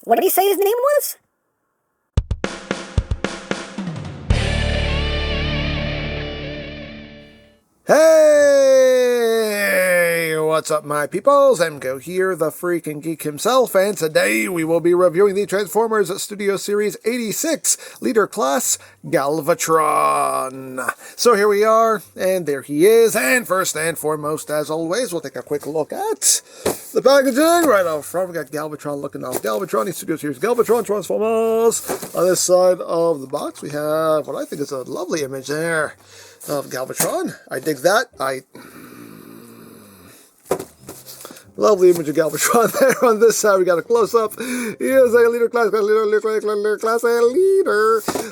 What did he say his name was? Hey! What's up, my peoples? EmGo here, the freaking geek himself, and today we will be reviewing the Transformers Studio Series 86 Leader Class Galvatron. So here we are, and there he is, and first and foremost, as always, we'll take a quick look at the packaging. Right out front, we got Galvatron looking off Galvatron, the Studio Series Galvatron Transformers. On this side of the box, we have what I think is a lovely image there of Galvatron. I dig that. Lovely image of Galvatron there. On this side, we got a close-up. He is a leader class, leader.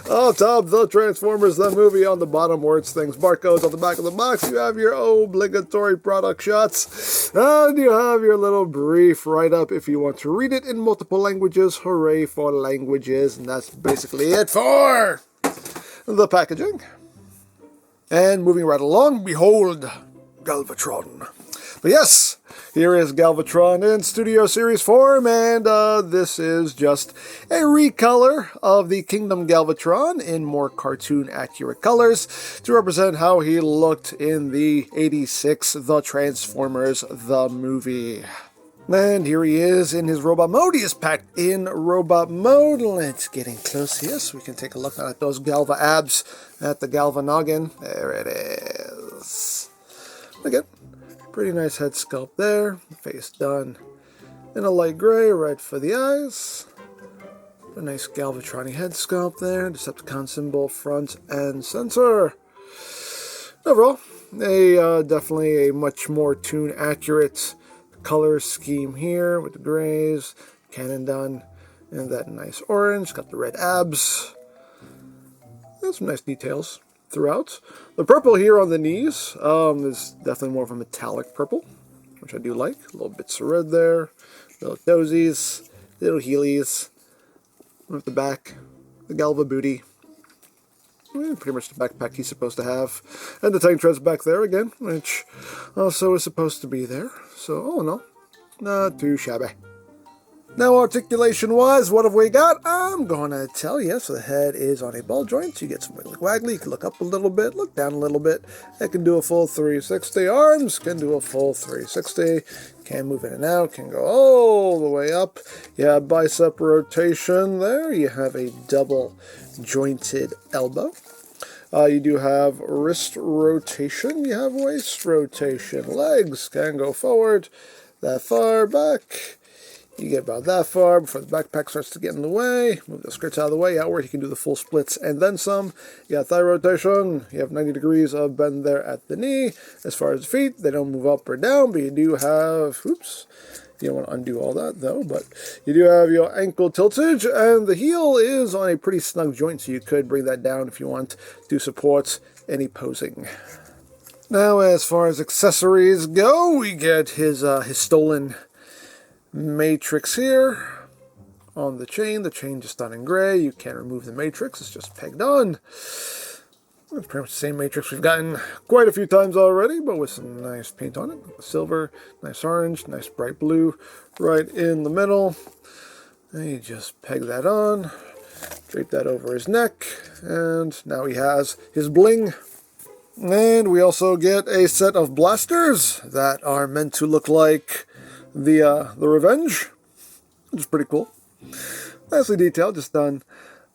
On top, the Transformers, the movie. On the bottom, words, things, barcodes. On the back of the box, you have your obligatory product shots. And you have your little brief write-up if you want to read it in multiple languages. Hooray for languages. And that's basically it for the packaging. And moving right along, behold, Galvatron. But yes, here is Galvatron in Studio Series form, and this is just a recolor of the Kingdom Galvatron in more cartoon-accurate colors to represent how he looked in the 86 The Transformers, the movie. And here he is in his robot mode. He is packed in robot mode. Let's get in close here so we can take a look at those Galva abs, at the Galva noggin. There it is. Again, pretty nice head sculpt there. Face done in a light gray, right for the eyes. A nice Galvatron head sculpt there. Decepticon symbol front and center. Overall, definitely a much more tune-accurate color scheme here with the grays, cannon done, and that nice orange. Got the red abs. And some nice details throughout. The purple here on the knees is definitely more of a metallic purple, which I do like. Little bits of red there, little dozies, little heelys. At the back, the Galva booty. Pretty much the backpack he's supposed to have. And the tank treads back there again, which also is supposed to be there. So, oh no, not too shabby. Now, articulation-wise, what have we got? I'm going to tell you. So the head is on a ball joint. So you get some wiggly-waggly. You can look up a little bit, look down a little bit. It can do a full 360. Arms can do a full 360. Can move in and out. Can go all the way up. You have bicep rotation there. You have a double-jointed elbow. You do have wrist rotation. You have waist rotation. Legs can go forward that far, back. You get about that far before the backpack starts to get in the way. Move the skirts out of the way. Outward, you can do the full splits and then some. You got thigh rotation. You have 90 degrees of bend there at the knee. As far as the feet, they don't move up or down, but you do have, oops, you don't want to undo all that though, but you do have your ankle tiltage, and the heel is on a pretty snug joint, so you could bring that down if you want to support any posing. Now, as far as accessories go, we get his stolen matrix here on the chain. The chain just done in gray. You can't remove the matrix. It's just pegged on. It's pretty much the same matrix we've gotten quite a few times already, but with some nice paint on it. Silver, nice orange, nice bright blue right in the middle. And you just peg that on, drape that over his neck, and now he has his bling. And we also get a set of blasters that are meant to look like the Revenge, which is pretty cool. Nicely detailed, just done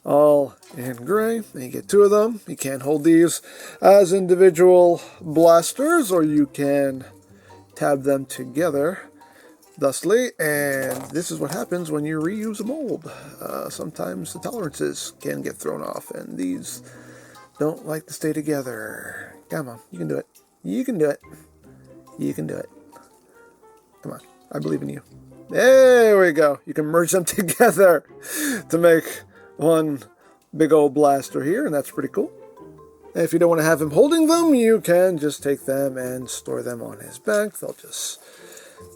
all in gray. And you get two of them. You can hold these as individual blasters, or you can tab them together thusly. And this is what happens when you reuse a mold. Sometimes the tolerances can get thrown off, and these don't like to stay together. Come on, you can do it. You can do it. You can do it. Come on. I believe in you. There we go. You can merge them together to make one big old blaster here, and that's pretty cool. And if you don't want to have him holding them, you can just take them and store them on his back. They'll just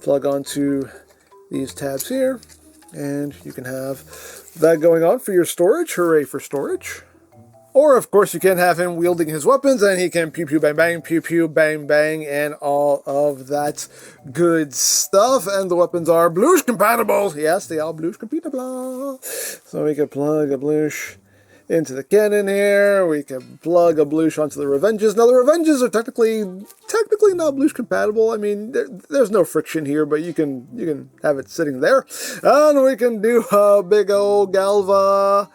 plug onto these tabs here, and you can have that going on for your storage. Hooray for storage. Or, of course, you can have him wielding his weapons, and he can pew pew bang bang, pew pew bang bang, and all of that good stuff. And the weapons are Blush compatible. Yes, they are Blush compatible. So we can plug a Blush into the cannon here. We can plug a Blush onto the Revenges. Now, the Revenges are technically not Blush compatible. I mean, there's no friction here, but you can have it sitting there. And we can do a big old Galva.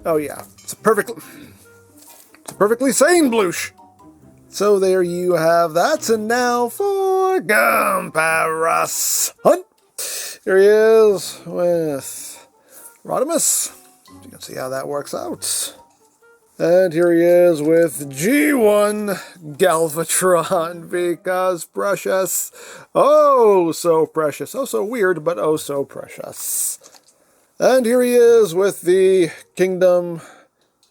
Oh yeah, it's a perfectly sane Blush. So there you have that, and now for Comparas Hunt. Here he is with Rodimus. You can see how that works out. And here he is with G1 Galvatron, because precious. Oh, so precious. Oh, so weird, but oh, so precious. And here he is with the Kingdom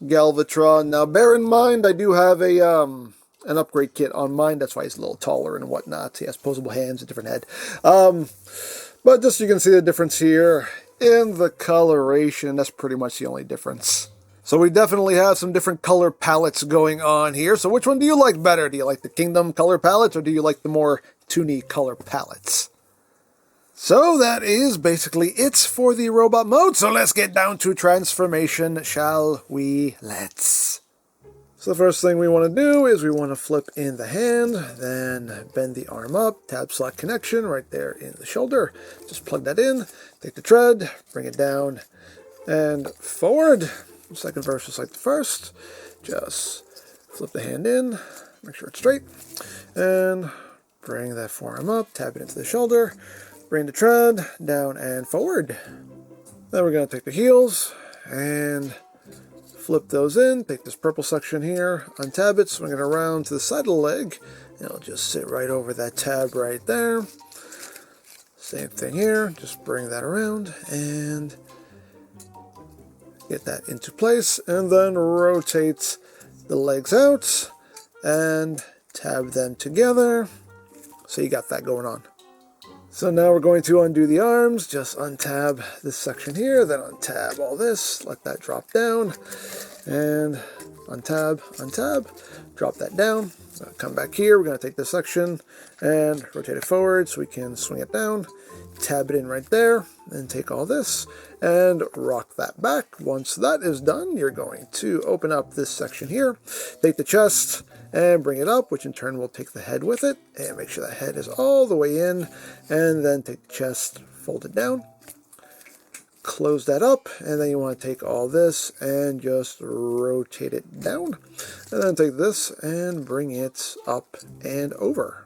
Galvatron. Now, bear in mind, I do have an upgrade kit on mine. That's why he's a little taller and whatnot. He has posable hands, a different head. But just so you can see the difference here in the coloration. That's pretty much the only difference. So we definitely have some different color palettes going on here. So which one do you like better? Do you like the Kingdom color palettes, or do you like the more toony color palettes? So that is basically it for the robot mode. So let's get down to transformation, shall we? Let's. So the first thing we want to do is we want to flip in the hand, then bend the arm up, tab select connection right there in the shoulder. Just plug that in, take the tread, bring it down and forward. Second verse just like the first. Just flip the hand in, make sure it's straight, and bring that forearm up, tab it into the shoulder. Bring the tread down and forward. Then we're going to take the heels and flip those in. Take this purple section here, untab it, swing it around to the side of the leg, and it'll just sit right over that tab right there. Same thing here, just bring that around and get that into place, and then rotate the legs out and tab them together. So you got that going on. So now we're going to undo the arms, just untab this section here, then untab all this, let that drop down, and untab, untab, drop that down. Come back here, we're going to take this section and rotate it forward so we can swing it down, tab it in right there, and take all this and rock that back. Once that is done, you're going to open up this section here, take the chest, and bring it up, which in turn will take the head with it, and make sure that head is all the way in, and then take the chest, fold it down, close that up, and then you want to take all this and just rotate it down, and then take this and bring it up and over.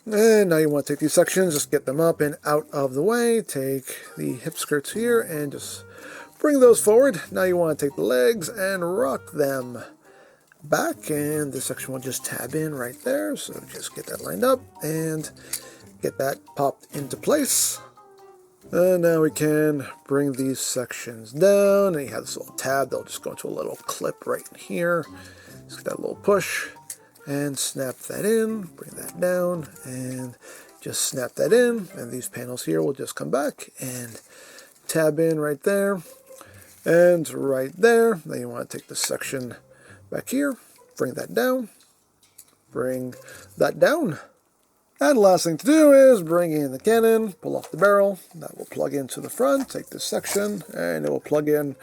And now you want to take these sections, just get them up and out of the way, take the hip skirts here and just bring those forward. Now you want to take the legs and rock them back, and this section will just tab in right there, so just get that lined up and get that popped into place. And now we can bring these sections down, and you have this little tab, they'll just go into a little clip right in here. Just get that little push and snap that in, bring that down and just snap that in, and these panels here will just come back and tab in right there and right there. Then you want to take this section back here, bring that down, bring that down. And the last thing to do is bring in the cannon, pull off the barrel, that will plug into the front, take this section, and it will plug in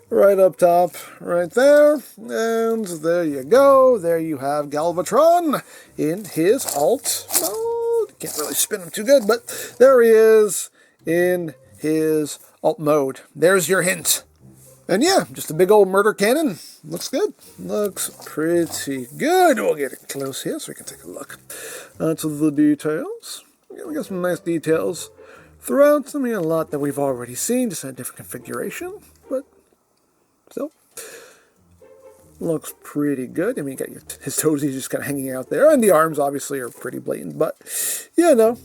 right up top, right there. And there you go, there you have Galvatron in his alt. Oh, can't really spin him too good, but there he is in his alt mode. There's your hint. And yeah, just a big old murder cannon. Looks good. Looks pretty good. We'll get it close here so we can take a look to the details. We got some nice details throughout. I mean, a lot that we've already seen, just in a different configuration. But still, looks pretty good. I mean, you got his toesies just kind of hanging out there. And the arms, obviously, are pretty blatant. But, yeah, no.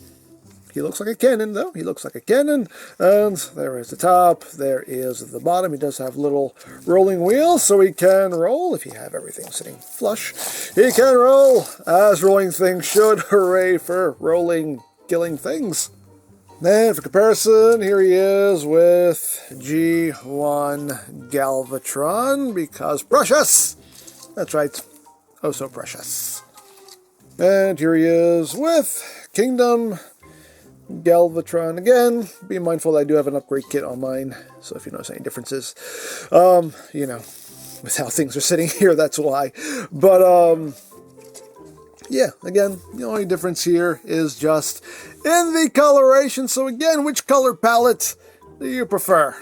He looks like a cannon, though. He looks like a cannon. And there is the top. There is the bottom. He does have little rolling wheels, so he can roll. If you have everything sitting flush, he can roll as rolling things should. Hooray for rolling, killing things. And for comparison, here he is with G1 Galvatron, because precious! That's right. Oh, so precious. And here he is with Kingdom Galvatron again. Be mindful that I do have an upgrade kit on mine, so if you notice any differences, you know, with how things are sitting here, that's why. But, yeah, again, the only difference here is just in the coloration. So again, which color palette do you prefer?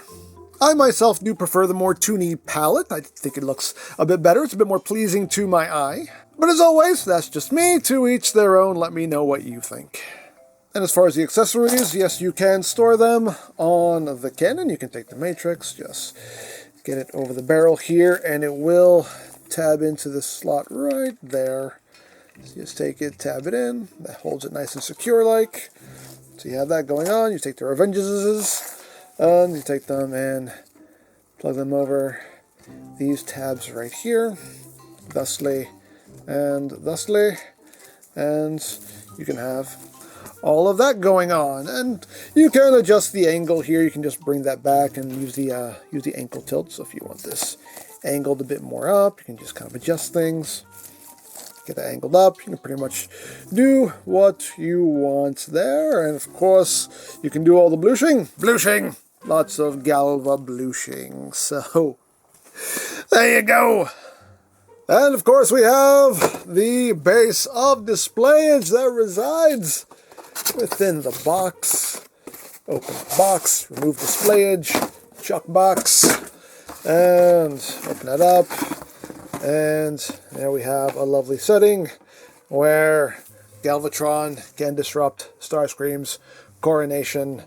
I myself do prefer the more toony palette. I think it looks a bit better. It's a bit more pleasing to my eye. But as always, that's just me. To each their own. Let me know what you think. And as far as the accessories, yes, you can store them on the cannon. You can take the matrix, just get it over the barrel here, and it will tab into the slot right there. So you just take it, tab it in. That holds it nice and secure like. So you have that going on. You take the Revenges, and you take them and plug them over these tabs right here. Thusly and thusly. And you can have all of that going on. And you can adjust the angle here. You can just bring that back and use the ankle tilt. So if you want this angled a bit more up, you can just kind of adjust things. Get it angled up. You can pretty much do what you want there. And of course, you can do all the blushing. Blushing! Lots of Galva blushing. So, there you go. And of course, we have the base of displayage that resides within the box. Open the box, remove displayage, chuck box, and open it up. And there we have a lovely setting where Galvatron can disrupt Starscream's coronation,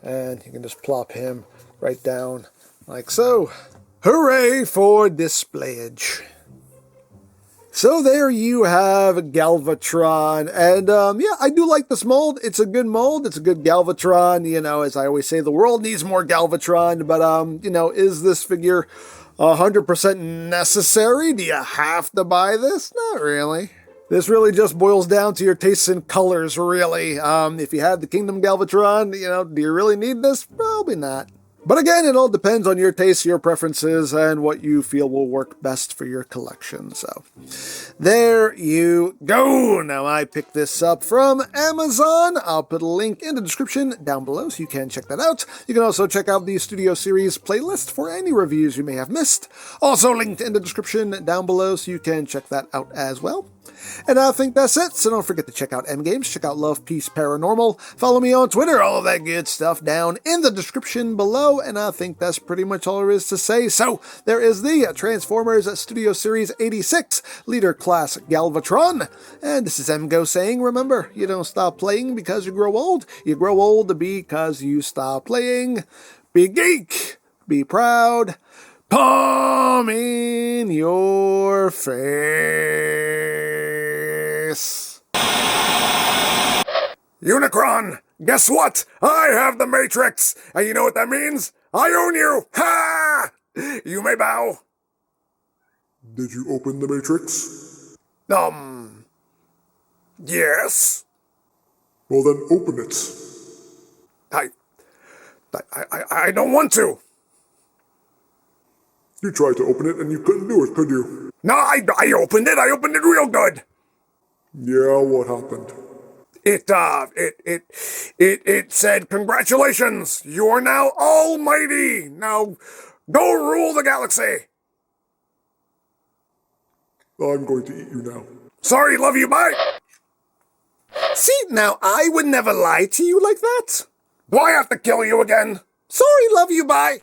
and you can just plop him right down like so. Hooray for displayage! So there you have Galvatron, and yeah, I do like this mold. It's a good mold. It's a good Galvatron. You know, as I always say, the world needs more Galvatron, but you know, is this figure 100% necessary? Do you have to buy this? Not really. This really just boils down to your tastes in colors, really. If you have the Kingdom Galvatron, you know, do you really need this? Probably not. But again, it all depends on your tastes, your preferences, and what you feel will work best for your collection. So, there you go. Now, I picked this up from Amazon. I'll put a link in the description down below so you can check that out. You can also check out the Studio Series playlist for any reviews you may have missed. Also linked in the description down below so you can check that out as well. And I think that's it, so don't forget to check out EmGo's, check out Love, Peace, Paranormal, follow me on Twitter, all of that good stuff down in the description below, and I think that's pretty much all there is to say. So, there is the Transformers Studio Series 86 Leader Class Galvatron, and this is EmGo saying, remember, you don't stop playing because you grow old because you stop playing. Be geek, be proud, palm in your face. Unicron, guess what? I have the Matrix, and you know what that means? I own you! Ha! You may bow. Did you open the Matrix? Yes. Well then open it. I don't want to. You tried to open it and you couldn't do it, could you? No, I opened it. I opened it real good. Yeah, what happened? It said, congratulations, you are now almighty. Now, go rule the galaxy. I'm going to eat you now. Sorry, love you, bye. See, now I would never lie to you like that. Do I have to kill you again? Sorry, love you, bye.